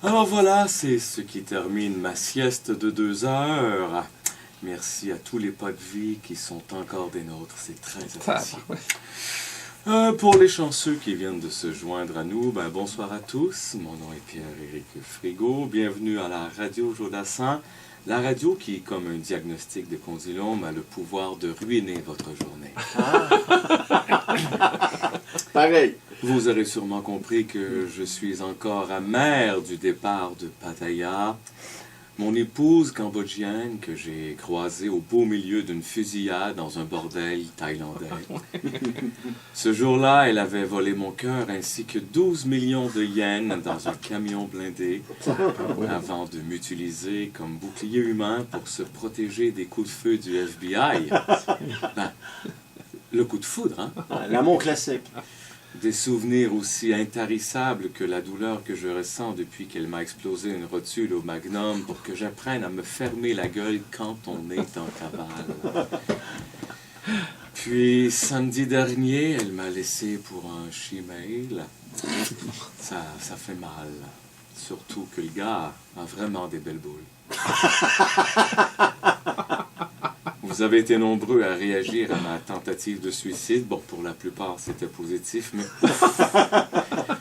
Alors voilà, c'est ce qui termine ma sieste de 2 heures. Merci à tous les pas de vie qui sont encore des nôtres, c'est très apprécié. Pour les chanceux qui viennent de se joindre à nous, bonsoir à tous. Mon nom est Pierre-Éric Frigo. Bienvenue à la radio Jodassin. La radio qui, comme un diagnostic de condylome, a le pouvoir de ruiner votre journée. Pareil. Vous aurez sûrement compris que je suis encore amer du départ de Pattaya. Mon épouse cambodgienne que j'ai croisée au beau milieu d'une fusillade dans un bordel thaïlandais. Ce jour-là, elle avait volé mon cœur ainsi que 12 millions de yens dans un camion blindé avant de m'utiliser comme bouclier humain pour se protéger des coups de feu du FBI. Le coup de foudre, hein? L'amour classique. Des souvenirs aussi intarissables que la douleur que je ressens depuis qu'elle m'a explosé une rotule au magnum pour que j'apprenne à me fermer la gueule quand on est en cavale. Puis, samedi dernier, elle m'a laissé pour un she-mail. Ça fait mal. Surtout que le gars a vraiment des belles boules. Vous avez été nombreux à réagir à ma tentative de suicide. Bon, pour la plupart, c'était positif, mais...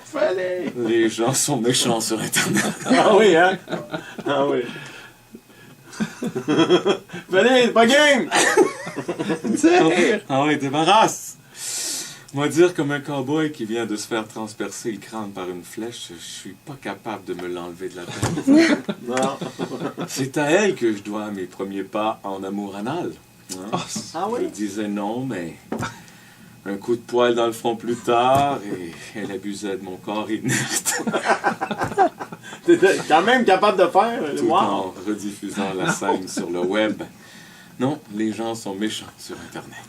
Fallait. Les gens sont méchants sur Internet. Ah oui, hein? Ah oui. Venez, pas game! Ah oui, débarrasse! Moi, dire comme un cow-boy qui vient de se faire transpercer le crâne par une flèche, je suis pas capable de me l'enlever de la tête. Non. C'est à elle que je dois mes premiers pas en amour anal. Hein? Ah oui? Je disais non, mais un coup de poil dans le front plus tard et elle abusait de mon corps inerte. T'étais quand même capable de faire le Tout wow. en rediffusant la scène sur le web. Non, les gens sont méchants sur Internet.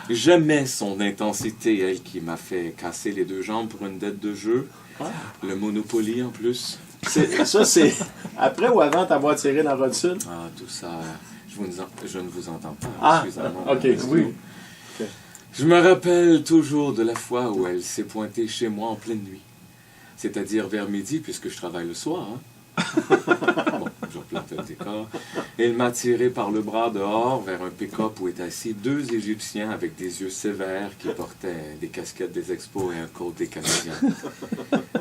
J'aimais son intensité, elle qui m'a fait casser les 2 jambes pour une dette de jeu. Le Monopoly en plus. Ça, c'est après ou avant t'avoir tiré dans la rotule? Ah, tout ça, je ne vous entends pas. Ah, Excusez-moi. ok, oui. Okay. Je me rappelle toujours de la fois où elle s'est pointée chez moi en pleine nuit. C'est-à-dire vers midi, puisque je travaille le soir. Hein? Bon, je replante le décor. Elle m'a tiré par le bras dehors vers un pick-up où étaient assis 2 Égyptiens avec des yeux sévères qui portaient des casquettes des expos et un code des Canadiens.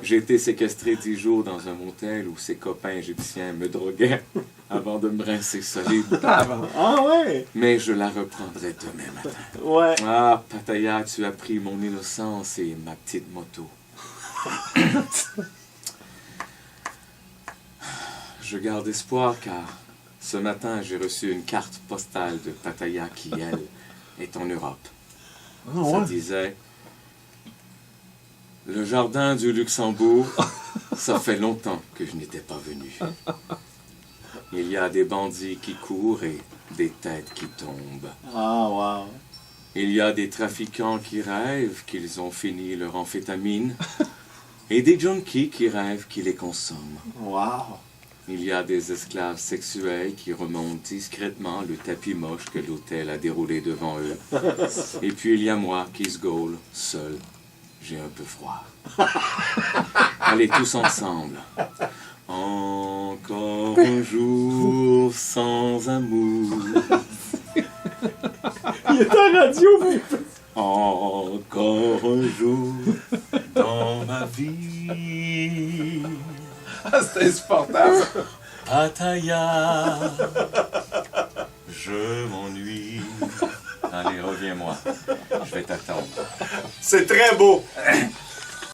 J'ai été séquestré 10 jours dans un motel où ces copains égyptiens me droguaient avant de me rincer solide. Ah ouais? Mais je la reprendrai demain matin. Ouais. Ah, Pattaya, tu as pris mon innocence et ma petite moto. Je garde espoir car ce matin, j'ai reçu une carte postale de Pattaya qui, elle, est en Europe. Ça disait « Le jardin du Luxembourg, ça fait longtemps que je n'étais pas venu. Il y a des bandits qui courent et des têtes qui tombent. Ah, wow. Il y a des trafiquants qui rêvent qu'ils ont fini leur amphétamine et des junkies qui rêvent qu'ils les consomment. Wow. Il y a des esclaves sexuels qui remontent discrètement le tapis moche que l'hôtel a déroulé devant eux. Et puis il y a moi qui se gaule, seul. J'ai un peu froid. Allez, tous ensemble. Encore un jour sans amour. Il est en radio, mais... Encore un jour dans ma vie. Ah, c'est insupportable. Pattaya, je m'ennuie. Allez, reviens-moi. Je vais t'attendre. C'est très beau.